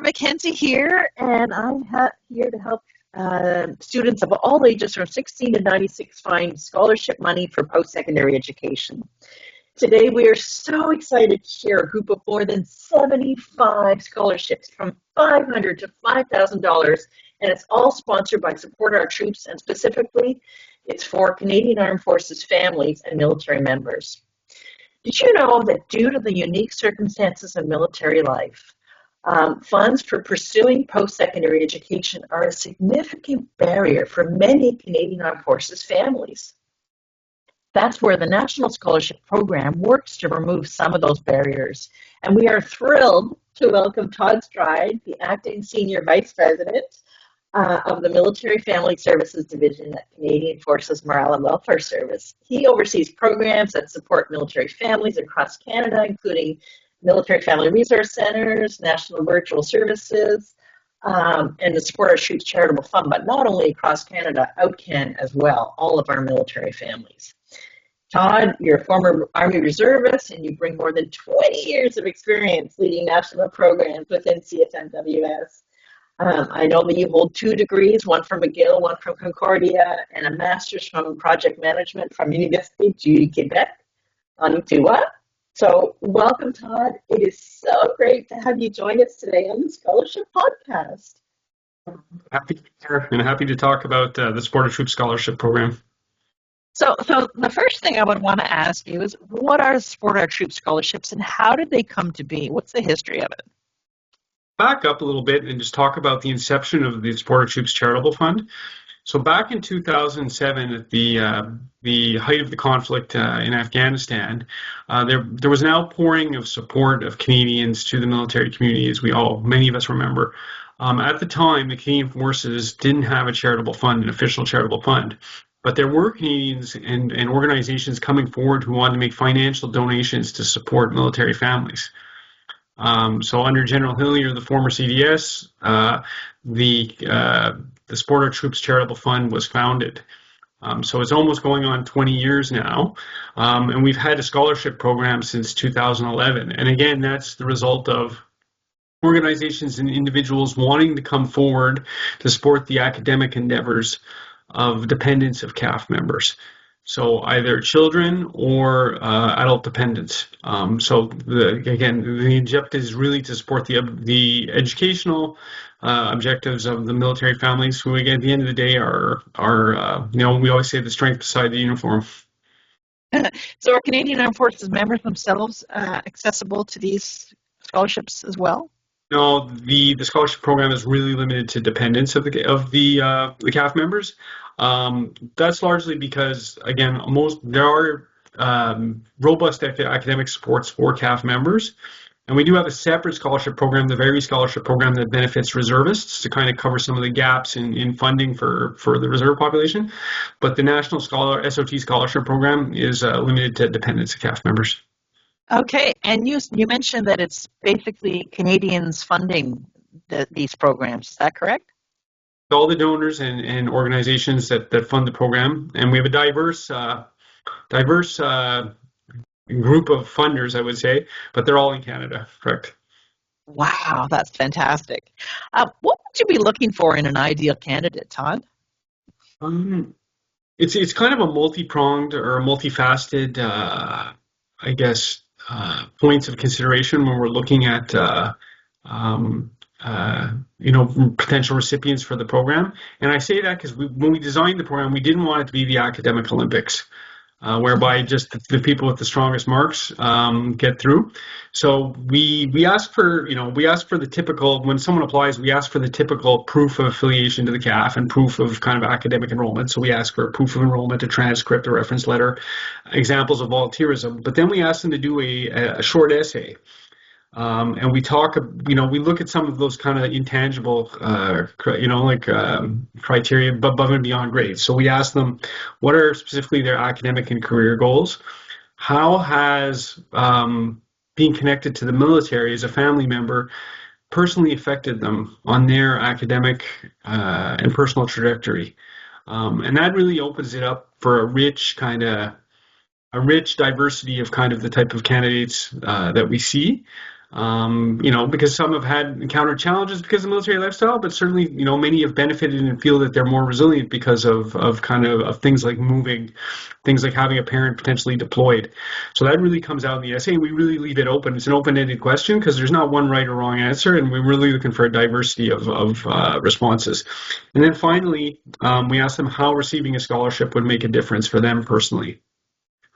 Mackenzie here, and I'm here to help students of all ages from 16 to 96 find scholarship money for post-secondary education. Today, we are so excited to share a group of more than 75 scholarships from $500 to $5,000, and it's all sponsored by Support Our Troops, and specifically, it's for Canadian Armed Forces families and military members. Did you know that due to the unique circumstances of military life, funds for pursuing post-secondary education are a significant barrier for many Canadian Armed Forces families? That's where the National Scholarship Program works to remove some of those barriers. And we are thrilled to welcome Todd Stride, the Acting Senior Vice President of the Military Family Services Division at Canadian Forces Morale and Welfare Service. He oversees programs that support military families across Canada, including Military Family Resource Centers, National Virtual Services, and the Support Our Troops Charitable Fund, but not only across Canada, OutCan as well, all of our military families. Todd, you're a former Army reservist, and you bring more than 20 years of experience leading national programs within CFMWS. I know that you hold 2 degrees, one from McGill, one from Concordia, and a master's from project management from Université du Québec, Ottawa. So welcome, Todd. It is so great to have you join us today on the Scholarship Podcast. Happy to be here and happy to talk about the Support Our Troops Scholarship Program. So the first thing I would want to ask you is, what are Support Our Troops scholarships and how did they come to be? What's the history of it? Back up a little bit and just talk about the inception of the Support Our Troops Charitable Fund. So back in 2007, at the height of the conflict in Afghanistan, there was an outpouring of support of Canadians to the military community, as many of us remember. At the time, the Canadian Forces didn't have a charitable fund, an official charitable fund, but there were Canadians and organizations coming forward who wanted to make financial donations to support military families. So under General Hillier, the former CDS, the Support Our Troops Charitable Fund was founded. So it's almost going on 20 years now, and we've had a scholarship program since 2011. And again, that's the result of organizations and individuals wanting to come forward to support the academic endeavors of dependents of CAF members. So either children or adult dependents. So the objective is really to support the educational objectives of the military families, who again, at the end of the day are we always say the strength beside the uniform. So are Canadian Armed Forces members themselves accessible to these scholarships as well? No, the scholarship program is really limited to dependents of the CAF members. That's largely because, again, there are robust academic supports for CAF members, and we do have a separate scholarship program, the Very Scholarship Program, that benefits reservists to kind of cover some of the gaps in funding for the reserve population. But the National SOT Scholarship Program is limited to dependents of CAF members. Okay, and you mentioned that it's basically Canadians funding these programs. Is that correct? All the donors and organizations that fund the program, and we have a diverse group of funders, I would say, but they're all in Canada, correct? Wow, that's fantastic. What would you be looking for in an ideal candidate, Todd? It's kind of a multi-pronged or multifaceted, points of consideration when we're looking at potential recipients for the program. And I say that because when we designed the program, we didn't want it to be the academic Olympics, whereby just the people with the strongest marks get through. So we ask for the typical, when someone applies, we ask for the typical proof of affiliation to the CAF and proof of kind of academic enrollment. So we ask for proof of enrollment, a transcript, a reference letter, examples of volunteerism. But then we ask them to do a short essay. And we look at some of those kind of intangible, criteria above and beyond grades. So we ask them, what are specifically their academic and career goals? How has being connected to the military as a family member personally affected them on their academic and personal trajectory? And that really opens it up for a rich diversity of kind of the type of candidates that we see. Because some have encountered challenges because of the military lifestyle, but certainly, many have benefited and feel that they're more resilient because of things like moving, things like having a parent potentially deployed. So that really comes out in the essay. We really leave it open. It's an open-ended question because there's not one right or wrong answer, and we're really looking for a diversity of responses. And then finally, we ask them how receiving a scholarship would make a difference for them personally.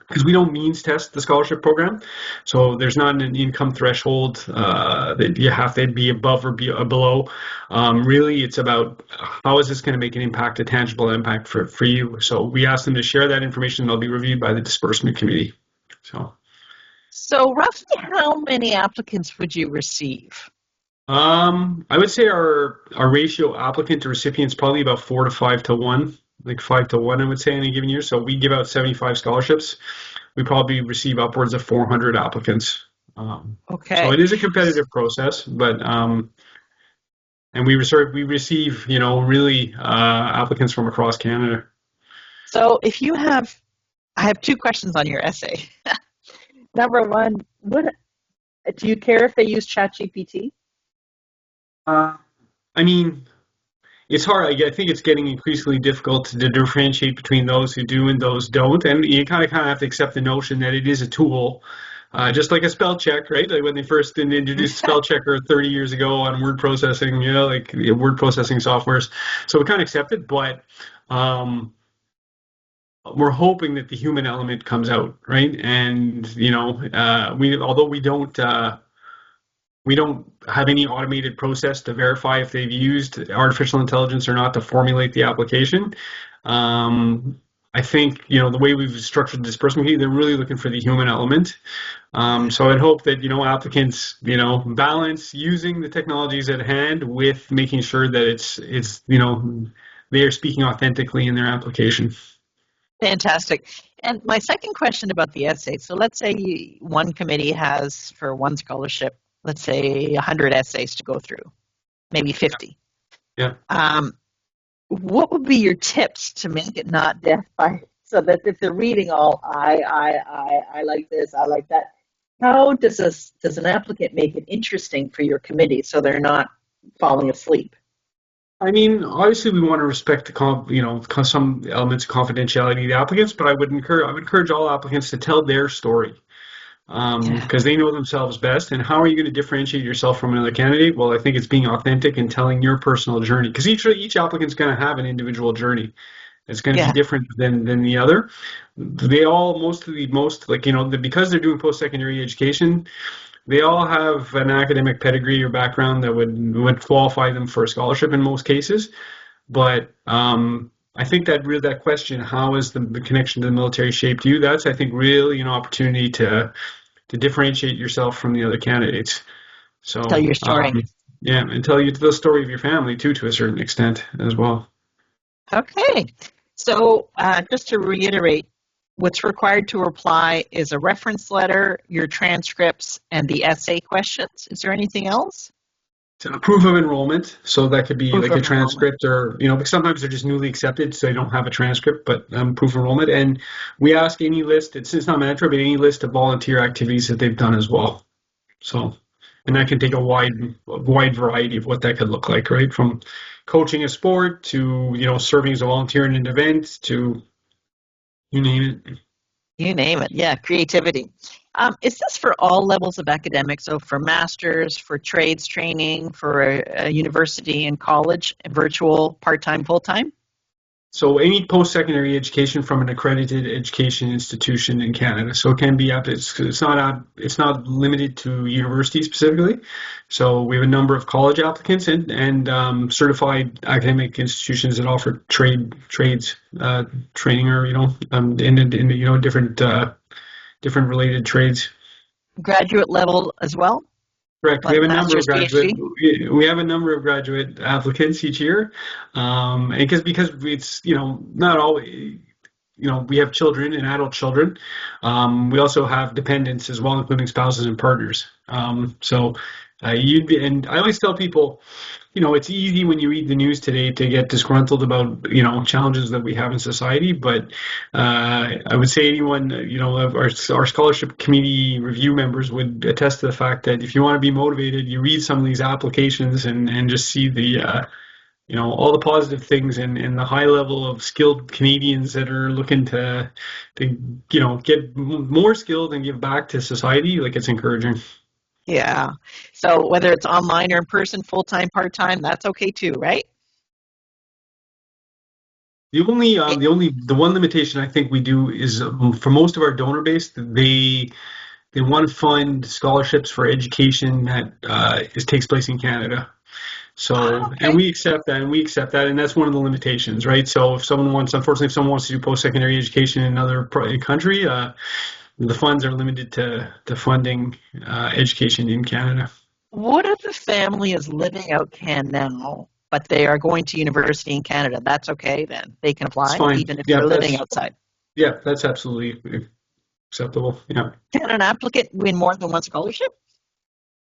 Because we don't means test the scholarship program, so there's not an income threshold that you have to be above or be below. Really, it's about how is this going to make an impact, a tangible impact for you. So we ask them to share that information, and they'll be reviewed by the disbursement committee. So roughly how many applicants would you receive? I would say our ratio applicant to recipient is probably about 4 to 5 to 1. Like 5 to 1, I would say, in a given year. So we give out 75 scholarships. We probably receive upwards of 400 applicants. Okay. So it is a competitive process, but and we receive really applicants from across Canada. So if you have, I have 2 questions on your essay. Number one, do you care if they use ChatGPT? It's hard. I think it's getting increasingly difficult to differentiate between those who do and those don't. And you kind of have to accept the notion that it is a tool, just like a spell check, right? Like when they first introduced spell checker 30 years ago on word processing, like word processing softwares. So we kind of accept it, but we're hoping that the human element comes out, right? And although we don't have any automated process to verify if they've used artificial intelligence or not to formulate the application. I think, the way we've structured the disbursement, they're really looking for the human element. So I'd hope that, applicants, balance using the technologies at hand with making sure that it's they are speaking authentically in their application. Fantastic. And my second question about the essay. So let's say one committee has, for one scholarship, let's say 100 essays to go through, maybe 50. Yeah. What would be your tips to make it not death by, so that if they're reading all, I like this, I like that, how does an applicant make it interesting for your committee so they're not falling asleep? Obviously we want to respect some elements of confidentiality of the applicants, but I would encourage all applicants to tell their story. Because they know themselves best. And how are you going to differentiate yourself from another candidate? Well, I think it's being authentic and telling your personal journey. Because each applicant's going to have an individual journey. It's going to be different than the other. They all because they're doing post-secondary education, they all have an academic pedigree or background that would qualify them for a scholarship in most cases. But I think that question, how is the connection to the military shaped you? That's, I think, really an opportunity to differentiate yourself from the other candidates. So tell your story. And tell you the story of your family too, to a certain extent as well. Okay. So just to reiterate, what's required to apply is a reference letter, your transcripts, and the essay questions. Is there anything else? Proof of enrollment, so that could be like a transcript or, because sometimes they're just newly accepted, so they don't have a transcript, but proof of enrollment. And we ask any list, it's not mandatory, but any list of volunteer activities that they've done as well. So, and that can take a wide variety of what that could look like, right? From coaching a sport to, serving as a volunteer in an event to you name it. You name it, yeah, creativity. Is this for all levels of academics? So for masters, for trades training, for a university and college, virtual, part-time, full-time? So any post-secondary education from an accredited education institution in Canada. So it can be it's not limited to universities specifically. So we have a number of college applicants and certified academic institutions that offer trades training or in different related trades. Graduate level as well? Correct. We have a number of graduate applicants each year, and because it's not always we have children and adult children. We also have dependents as well, including spouses and partners. So And I always tell people, it's easy when you read the news today to get disgruntled about, challenges that we have in society. But I would say anyone, of our scholarship committee review members would attest to the fact that if you want to be motivated, you read some of these applications and just see all the positive things and the high level of skilled Canadians that are looking to get more skilled and give back to society. Like, it's encouraging. Yeah. So whether it's online or in person, full-time, part-time, that's okay too, right? The one limitation I think we do is, for most of our donor base, they want to fund scholarships for education that takes place in Canada. So, and Okay. we accept that, and that's one of the limitations, right? So, unfortunately, if someone wants to do post-secondary education in another country, the funds are limited to funding education in Canada. What if the family is living out Canada now, but they are going to university in Canada? That's okay then. They can It's apply fine. even if Yeah, they're living outside. that's absolutely acceptable. Yeah. Can an applicant win more than one scholarship?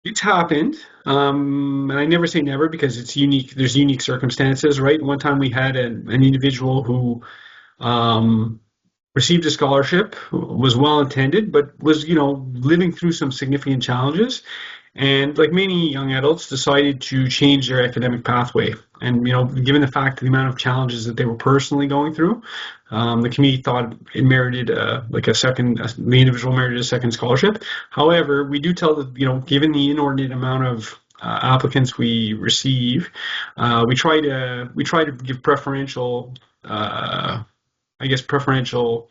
It's happened, and I never say never because it's unique. There's unique circumstances, right? One time we had an individual who um, received a scholarship, was well intended, but was living through some significant challenges, and like many young adults, decided to change their academic pathway. And given the fact of the amount of challenges that they were personally going through, the committee thought it merited the individual merited a second scholarship. However, we do tell that given the inordinate amount of applicants we receive, we try to give preferential. I guess preferential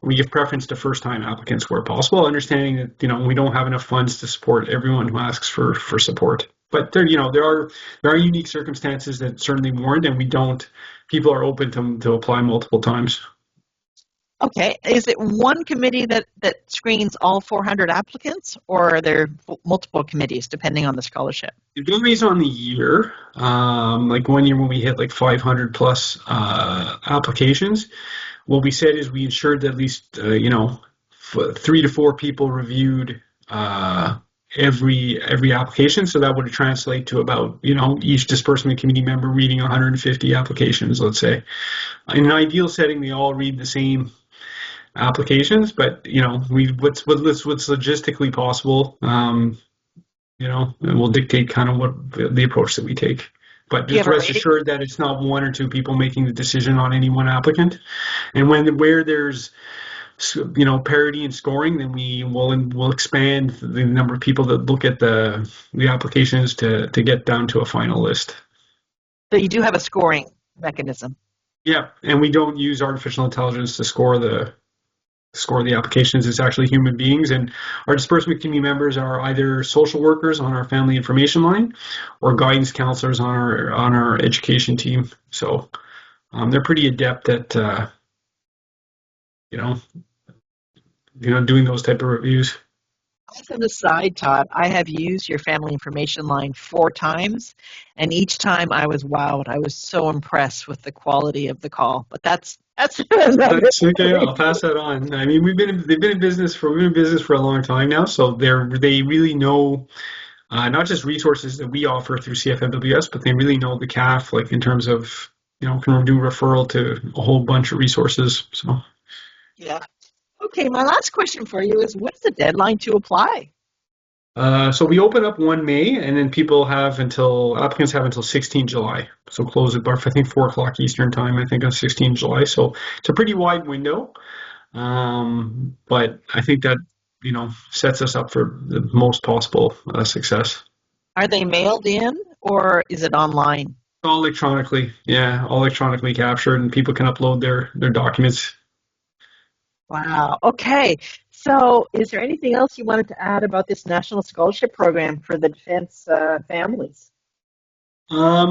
we give preference to first-time applicants where possible, understanding that we don't have enough funds to support everyone who asks for support. But there are unique circumstances that certainly warrant, and we don't. People are open to apply multiple times. Okay. Is it one committee that screens all 400 applicants, or are there multiple committees depending on the scholarship? It varies on the year. Like one year when we hit like 500 plus applications, what we said is we ensured that at least 3 to 4 people reviewed every application. So that would translate to about each disbursement committee member reading 150 applications. Let's say in an ideal setting, they all read the same applications, but what's logistically possible. It will dictate kind of what the approach that we take. But Do you just have a rest rating? assured that it's not 1 or 2 people making the decision on any one applicant. And where there's parity in scoring, then we'll expand the number of people that look at the applications to get down to a final list. So you do have a scoring mechanism. Yeah, and we don't use artificial intelligence to score the applications. It's actually human beings, and our disbursement committee members are either social workers on our family information line or guidance counselors on our education team. So they're pretty adept at you know doing those type of reviews. As an aside, Todd, I have used your family information line 4 times, and each time I was wowed. I was so impressed with the quality of the call. But that's another That's okay. story. I'll pass that on. I mean, they've been in business for a long time now, so they really know not just resources that we offer through CFMWS, but they really know the CAF, like in terms of can do referral to a whole bunch of resources. So. Yeah. Okay, my last question for you is what's the deadline to apply? So we open up 1 May, and then applicants have until 16 July. So close at I think 4 o'clock Eastern time. I think on 16 July. So it's a pretty wide window, but I think that sets us up for the most possible success. Are they mailed in or is it online? All electronically, yeah, all electronically captured, and people can upload their documents. Wow. Okay. So, is there anything else you wanted to add about this National Scholarship Program for the defense families? I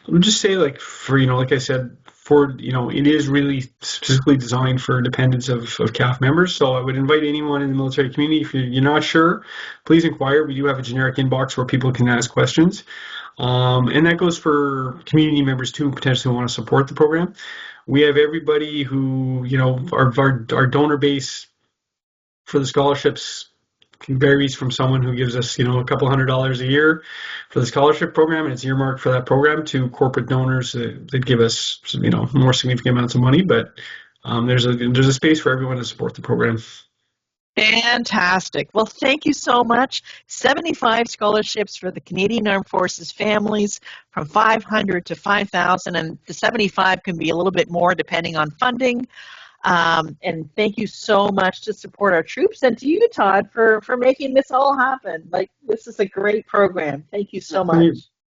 would just say, like, for like I said, for it is really specifically designed for dependents of CAF members. So I would invite anyone in the military community, if you're not sure, please inquire. We do have a generic inbox where people can ask questions, and that goes for community members too, who potentially want to support the program. We have everybody who our donor base for the scholarships varies from someone who gives us, a couple $100 a year for the scholarship program, and it's earmarked for that program, to corporate donors that give us, more significant amounts of money. But there's a space for everyone to support the program. Fantastic. Well, thank you so much. 75 scholarships for the Canadian Armed Forces families, from 500 to 5,000, and the 75 can be a little bit more depending on funding. And thank you so much to support our troops, and to you, Todd, for making this all happen. Like, this is a great program. Thank you so much.